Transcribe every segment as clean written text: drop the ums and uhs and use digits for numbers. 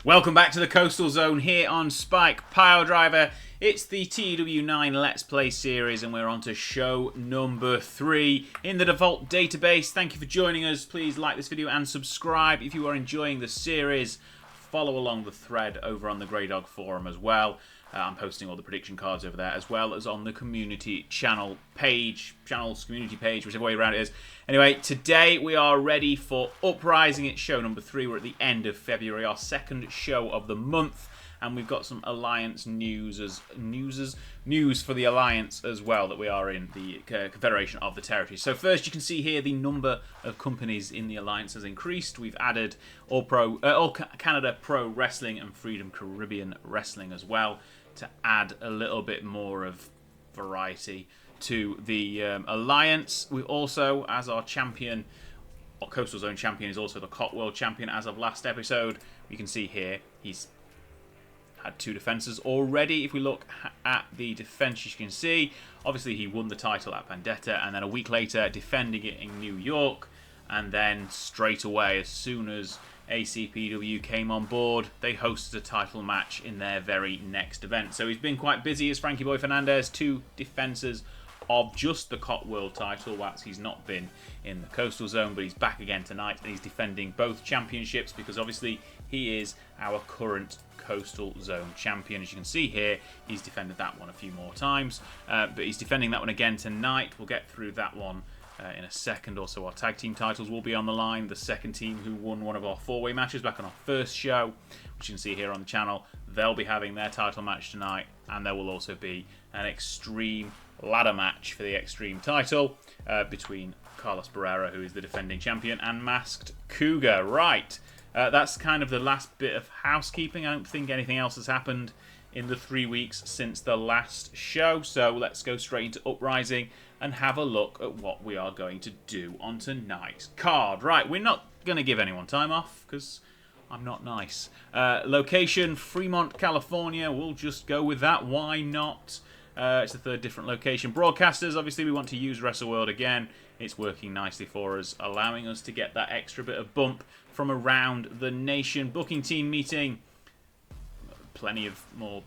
Welcome back to the Coastal Zone here on Spike Piledriver. It's the TEW 9 Let's Play series and we're on to show number 3 in the default database. Thank you for joining us. Please like this video and subscribe if you are enjoying the series. Follow along the thread over on the Grey Dog forum as well. I'm posting all the prediction cards over there, as well as on the community channel's community page, whichever way around it is. Anyway, today we are ready for Uprising. It's show number 3. We're at the end of February, our second show of the month, and we've got some Alliance news for the Alliance as well, that we are in the Confederation of the Territories. So first, you can see here the number of companies in the Alliance has increased. We've added All Canada Pro Wrestling and Freedom Caribbean Wrestling as well, to add a little bit more of variety to the Alliance. We also, as our champion, our Coastal Zone champion is also the COT World champion as of last episode. You can see here he's had 2 defences already. If we look at the defence, you can see obviously he won the title at Vendetta, and then a week later defending it in New York, and then straight away, as soon as ACPW came on board, they hosted a title match in their very next event. So he's been quite busy as Frankie Boy Fernandez, 2 defences of just the COT World title whilst he's not been in the Coastal Zone, but he's back again tonight and he's defending both championships because obviously he is our current Coastal Zone champion. As you can see here, he's defended that one a few more times, but he's defending that one again tonight. We'll get through that one in a second. Also, our tag team titles will be on the line. The second team who won one of our 4-way matches back on our first show, which you can see here on the channel, they'll be having their title match tonight, and there will also be an Extreme ladder match for the Extreme title between Carlos Barrera, who is the defending champion, and Masked Cougar. Right, that's kind of the last bit of housekeeping. I don't think anything else has happened in the 3 weeks since the last show, so let's go straight into Uprising and have a look at what we are going to do on tonight's card. Right, we're not going to give anyone time off because I'm not nice. Location, Fremont, California. We'll just go with that. Why not? It's the 3rd different location. Broadcasters, obviously we want to use WrestleWorld again. It's working nicely for us, allowing us to get that extra bit of bump from around the nation. Booking team meeting. Plenty of more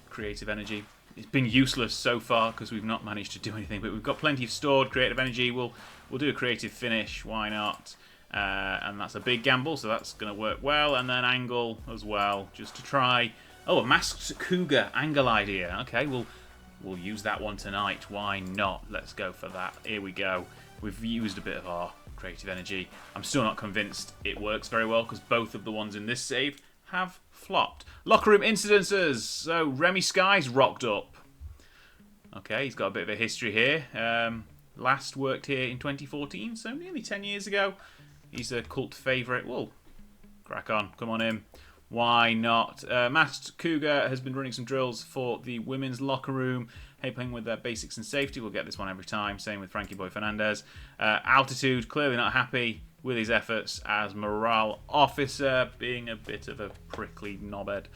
creative energy. It's been useless so far because we've not managed to do anything, but we've got plenty of stored creative energy. We'll do a creative finish, why not? And that's a big gamble, so that's going to work well. And then angle as well, just to try. Oh, a Masked Cougar angle idea. Okay, we'll use that one tonight. Why not? Let's go for that. Here we go. We've used a bit of our creative energy. I'm still not convinced it works very well because both of the ones in this save have flopped. Locker room incidences. So Remy Sky's rocked up. Okay, he's got a bit of a history here. Last worked here in 2014, so nearly 10 years ago. He's a cult favourite. Well, crack on. Come on in. Why not? Masked Cougar has been running some drills for the women's locker room, helping with their basics and safety. We'll get this one every time. Same with Frankie Boy Fernandez. Altitude, clearly not happy with his efforts as morale officer, being a bit of a prickly knobhead.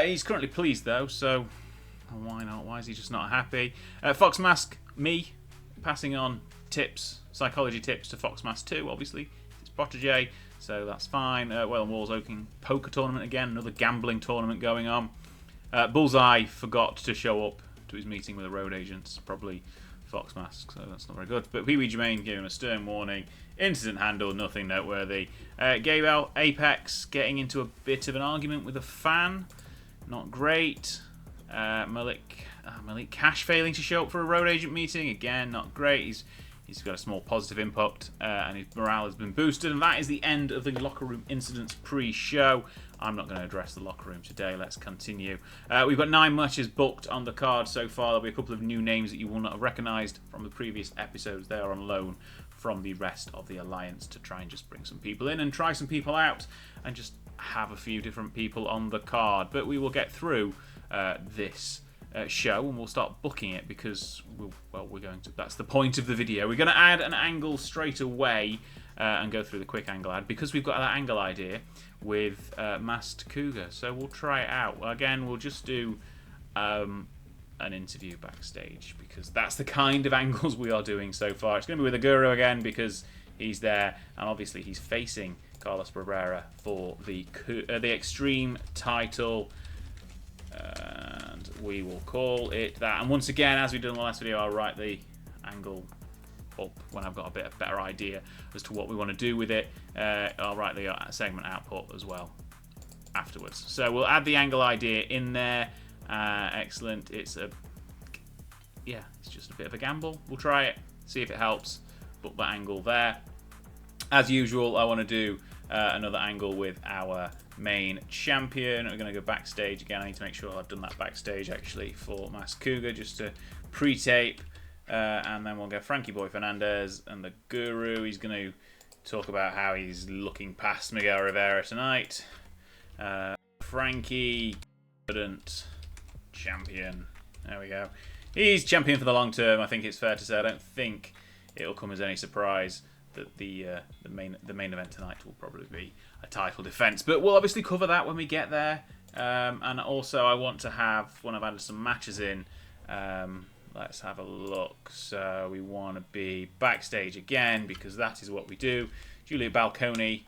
He's currently pleased though, so why not? Why is he just not happy? Fox Mask, me, passing on tips, psychology tips to Fox Mask 2, obviously. It's protege, so that's fine. Well and Walls Oaking Poker Tournament again, another gambling tournament going on. Bullseye forgot to show up to his meeting with the road agents, probably Fox Mask, so that's not very good. But Pee Wee Jermaine gave him a stern warning. Incident handle, nothing noteworthy. Gable Apex getting into a bit of an argument with a fan. Not great. Malik Cash failing to show up for a road agent meeting. Again, not great. He's got a small positive input and his morale has been boosted. And that is the end of the locker room incidents pre-show. I'm not going to address the locker room today. Let's continue. We've got 9 matches booked on the card so far. There'll be a couple of new names that you will not have recognised from the previous episodes. They are on loan from the rest of the Alliance to try and just bring some people in and try some people out and just have a few different people on the card. But we will get through this show and we'll start booking it because we're going to. That's the point of the video. We're going to add an angle straight away and go through the quick angle ad because we've got that angle idea with Masked Cougar. So we'll try it out. Again, we'll just do an interview backstage because that's the kind of angles we are doing so far. It's going to be with the Guru again because he's there and obviously he's facing Carlos Barrera for the Extreme title. And we will call it that. And once again, as we did in the last video, I'll write the angle up when I've got a better idea as to what we want to do with it. I'll write the segment output as well afterwards. So we'll add the angle idea in there. Excellent. It's just a bit of a gamble. We'll try it, see if it helps. Put that angle there. As usual, I want to do another angle with our main champion. We're going to go backstage again. I need to make sure I've done that backstage actually for Mask Cougar just to pre-tape. And then we'll go Frankie Boy Fernandez and the Guru. He's going to talk about how he's looking past Miguel Rivera tonight. Frankie, confident champion. There we go. He's champion for the long term. I think it's fair to say. I don't think it'll come as any surprise that the main event tonight will probably be a title defense. But we'll obviously cover that when we get there. And also, I want to have, when I've added some matches in, let's have a look. So we want to be backstage again because that is what we do. Julia Balconi,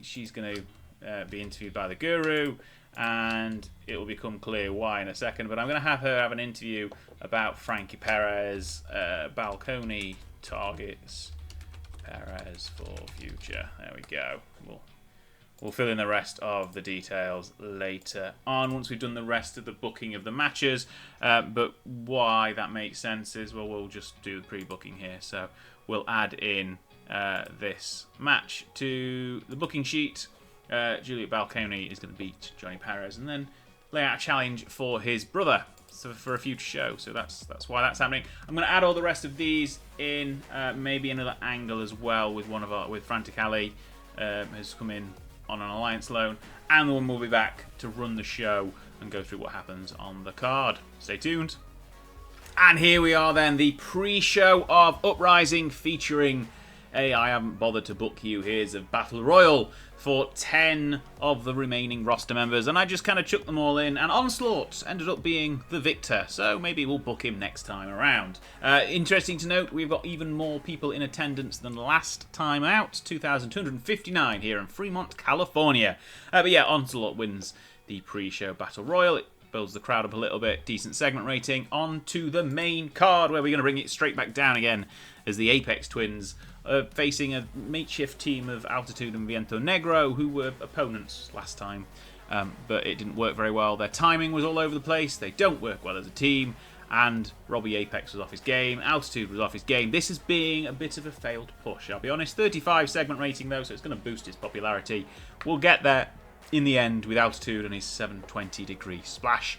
she's going to be interviewed by the Guru, and it will become clear why in a second. But I'm going to have her have an interview about Frankie Perez. Balconi targets Perez for future. There we go. We'll fill in the rest of the details later on once we've done the rest of the booking of the matches. But why that makes sense is, well, we'll just do the pre-booking here. So we'll add in this match to the booking sheet. Juliet Balconi is going to beat Johnny Perez and then lay out a challenge for his brother for a future show. So that's why that's happening. I'm going to add all the rest of these in, maybe another angle as well with with Frantic Ali, who's come in on an alliance loan, and then we'll be back to run the show and go through what happens on the card. Stay tuned. And here we are then, the pre-show of Uprising featuring I haven't bothered to book you. Here's a battle royal for 10 of the remaining roster members, and I just kind of chucked them all in, and Onslaught ended up being the victor, so maybe we'll book him next time around. Interesting to note, we've got even more people in attendance than last time out, 2,259 here in Fremont, California. But yeah, Onslaught wins the pre-show battle royal. It builds the crowd up a little bit, decent segment rating. On to the main card, where we're going to bring it straight back down again as the Apex Twins facing a makeshift team of Altitude and Viento Negro, who were opponents last time, but it didn't work very well. Their timing was all over the place. They don't work well as a team, and Robbie Apex was off his game. Altitude was off his game. This is being a bit of a failed push, I'll be honest. 35 segment rating, though, so it's going to boost his popularity. We'll get there in the end with Altitude and his 720-degree splash,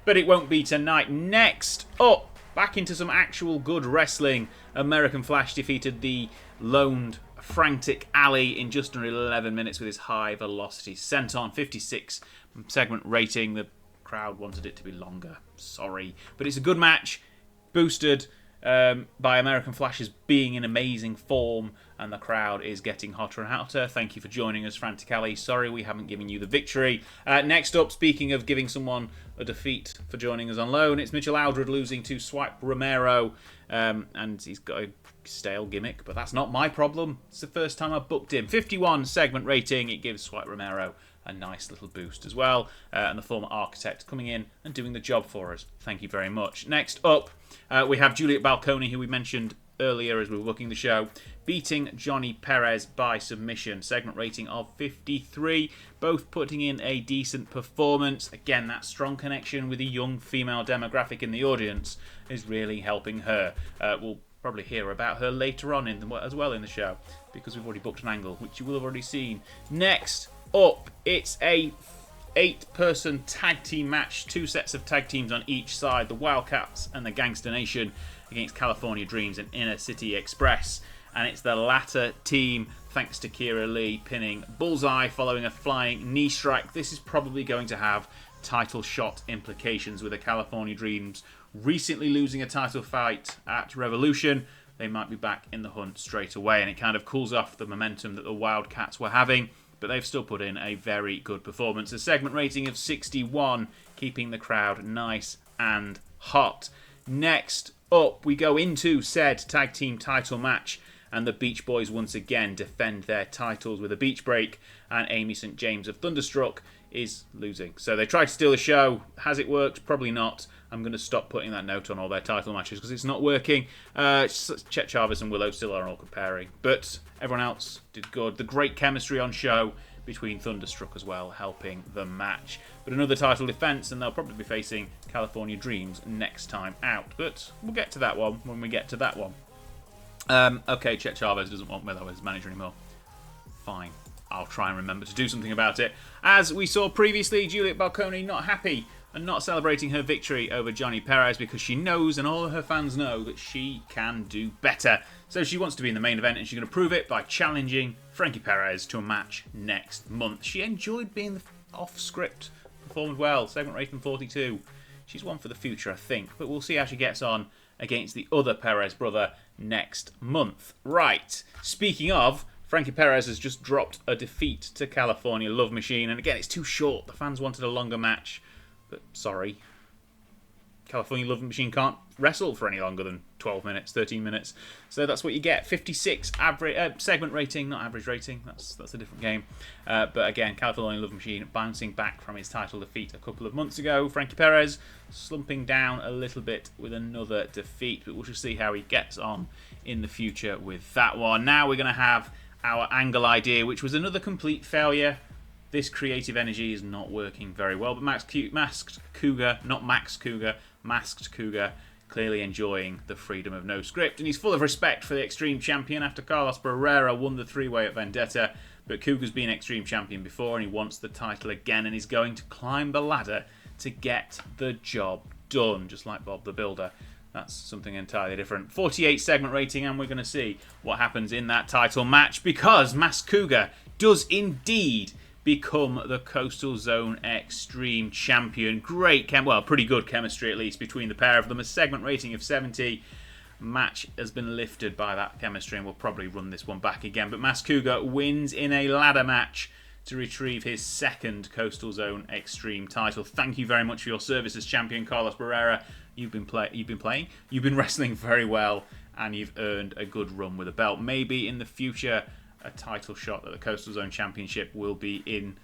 but it won't be tonight. Next up, back into some actual good wrestling. American Flash defeated the loaned Frantic Ali in just under 11 minutes with his high velocity senton. 56 segment rating. The crowd wanted it to be longer. Sorry. But it's a good match. Boosted by American Flash's being in amazing form, and the crowd is getting hotter and hotter. Thank you for joining us, Frantic Ali. Sorry we haven't given you the victory. Next up, speaking of giving someone a defeat for joining us on loan, it's Mitchell Aldred losing to Swipe Romero, and he's got a stale gimmick, but that's not my problem. It's the first time I've booked him. 51 segment rating. It gives Swipe Romero a nice little boost as well, and the former Architect coming in and doing the job for us. Thank you very much. Next up, we have Juliet Balconi, who we mentioned earlier as we were booking the show, beating Johnny Perez by submission. Segment rating of 53. Both putting in a decent performance. Again, that strong connection with the young female demographic in the audience is really helping her. We'll probably hear about her later on as well in the show, because we've already booked an angle, which you will have already seen. Next up, it's a 8-person tag team match. 2 sets of tag teams on each side. The Wildcats and the Gangster Nation against California Dreams and Inner City Express. And it's the latter team, thanks to Kira Lee, pinning Bullseye following a flying knee strike. This is probably going to have title shot implications, with the California Dreams recently losing a title fight at Revolution. They might be back in the hunt straight away, and it kind of cools off the momentum that the Wildcats were having, but they've still put in a very good performance. A segment rating of 61, keeping the crowd nice and hot. Next up, we go into said tag team title match, And the Beach Boys once again defend their titles with a beach break, and Amy St. James of Thunderstruck is losing. So they tried to steal the show. Has it worked? Probably not. I'm going to stop putting that note on all their title matches because it's not working. Chet Chavez and Willow still are all comparing, but everyone else did good. The great chemistry on show between Thunderstruck as well, helping the match. But another title defense, and they'll probably be facing California Dreams next time out. But we'll get to that one when we get to that one. Okay, Chet Chavez doesn't want Willow as manager anymore. Fine. I'll try and remember to do something about it. As we saw previously, Juliet Balconi not happy and not celebrating her victory over Johnny Perez because she knows, and all of her fans know, that she can do better. So she wants to be in the main event, and she's going to prove it by challenging Frankie Perez to a match next month. She enjoyed being off-script, performed well, segment rating 42. She's one for the future, I think, but we'll see how she gets on against the other Perez brother next month. Right, speaking of, Frankie Perez has just dropped a defeat to California Love Machine, and again, it's too short. The fans wanted a longer match, but sorry. California Love Machine can't wrestle for any longer than 12 minutes, 13 minutes. So that's what you get. 56 average segment rating, not average rating. That's a different game. But again, California Love Machine bouncing back from his title defeat a couple of months ago. Frankie Perez slumping down a little bit with another defeat, but we'll just see how he gets on in the future with that one. Now we're going to have our angle idea, which was another complete failure. This creative energy is not working very well, but Masked Cougar, clearly enjoying the freedom of no script, and he's full of respect for the Extreme Champion after Carlos Barrera won the three-way at Vendetta, but Cougar's been Extreme Champion before and he wants the title again, and he's going to climb the ladder to get the job done, just like Bob the Builder. That's something entirely different. 48 segment rating, and we're going to see what happens in that title match, because Masked Cougar does indeed become the Coastal Zone Extreme Champion. Great pretty good chemistry at least between the pair of them. A segment rating of 70. Match has been lifted by that chemistry, and we'll probably run this one back again. But Masked Cougar wins in a ladder match to retrieve his second Coastal Zone Extreme title. Thank you very much for your service as champion, Carlos Barrera. You've been wrestling very well, and you've earned a good run with a belt. Maybe in the future a title shot at the Coastal Zone Championship will be in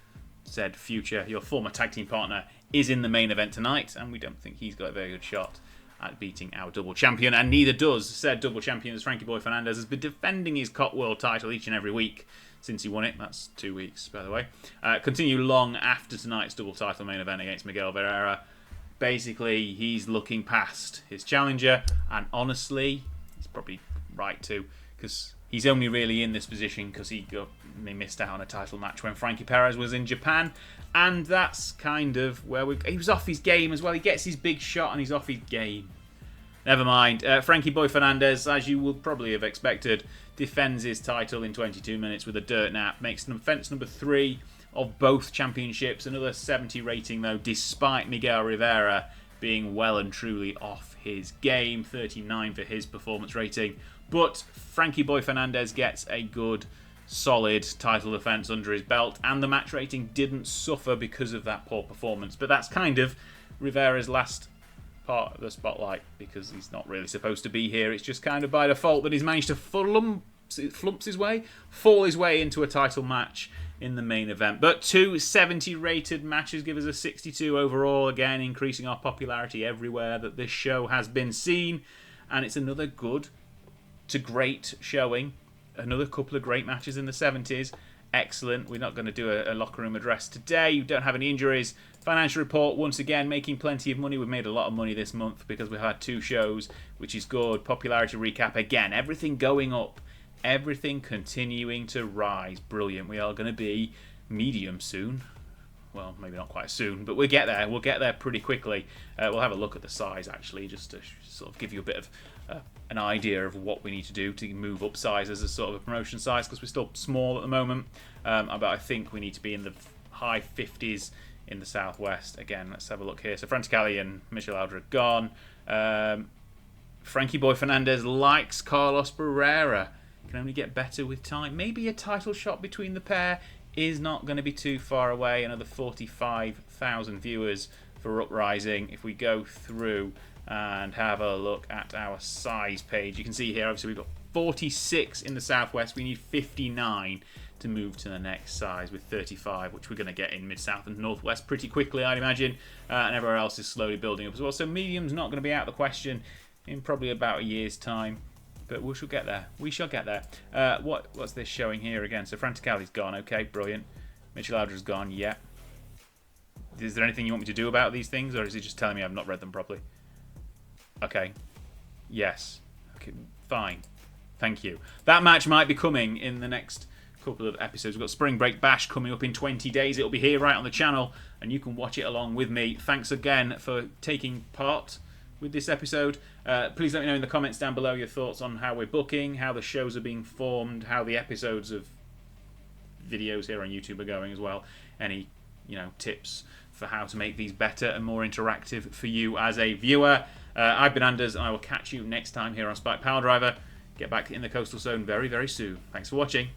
said future. Your former tag team partner is in the main event tonight, and we don't think he's got a very good shot at beating our double champion, and neither does said double champion, as Frankie Boy Fernandez has been defending his Cot World title each and every week since he won it. That's 2 weeks, by the way. Continue long after tonight's double title main event against Miguel Ferreira. Basically, he's looking past his challenger, and honestly, he's probably right to, because he's only really in this position because he missed out on a title match when Frankie Perez was in Japan, and that's kind of where he was off his game as well. He gets his big shot and he's off his game. Never mind. Frankie Boy Fernandez, as you would probably have expected, defends his title in 22 minutes with a dirt nap, makes offense number 3 of both championships. Another 70 rating though, despite Miguel Rivera being well and truly off his game. 39 for his performance rating. But Frankie Boy Fernandez gets a good, solid title defense under his belt, and the match rating didn't suffer because of that poor performance. But that's kind of Rivera's last part of the spotlight, because he's not really supposed to be here. It's just kind of by default that he's managed to fall his way into a title match in the main event. But 2 70 rated matches give us a 62 overall, again increasing our popularity everywhere that this show has been seen, and it's another good to great showing. Another couple of great matches in the 70s. Excellent. We're not going to do a locker room address today. You don't have any injuries. Financial report, once again, making plenty of money. We've made a lot of money this month because we've had 2 shows, which is good. Popularity recap, again, everything going up. Everything continuing to rise. Brilliant. We are going to be medium soon. Well, maybe not quite soon, but we'll get there. We'll get there pretty quickly. We'll have a look at the size, actually, just to sort of give you a bit of an idea of what we need to do to move up size as a sort of a promotion size, because we're still small at the moment. But I think we need to be in the high 50s in the Southwest. Again, let's have a look here. So Franticali and Michelle Aldra gone. Frankie Boy Fernandez likes Carlos Barrera. Can only get better with time. Maybe a title shot between the pair is not going to be too far away. Another 45,000 viewers for Uprising. If we go through and have a look at our size page, you can see here, obviously we've got 46 in the southwest. We need 59 to move to the next size with 35, which we're going to get in mid-south and northwest pretty quickly, I'd imagine. And everywhere else is slowly building up as well. So medium's not going to be out of the question in probably about a year's time. But we shall get there. We shall get there. What's this showing here again? So Franticali's gone. Okay, brilliant. Mitchell Aldra's gone. Yeah. Is there anything you want me to do about these things? Or is he just telling me I've not read them properly? Okay. Yes. Okay, fine. Thank you. That match might be coming in the next couple of episodes. We've got Spring Break Bash coming up in 20 days. It'll be here right on the channel, and you can watch it along with me. Thanks again for taking part with this episode. Please let me know in the comments down below your thoughts on how we're booking, how the shows are being formed, how the episodes of videos here on YouTube are going as well. Any, tips for how to make these better and more interactive for you as a viewer. I've been Anders, and I will catch you next time here on Spike Power Driver. Get back in the coastal zone very, very soon. Thanks for watching.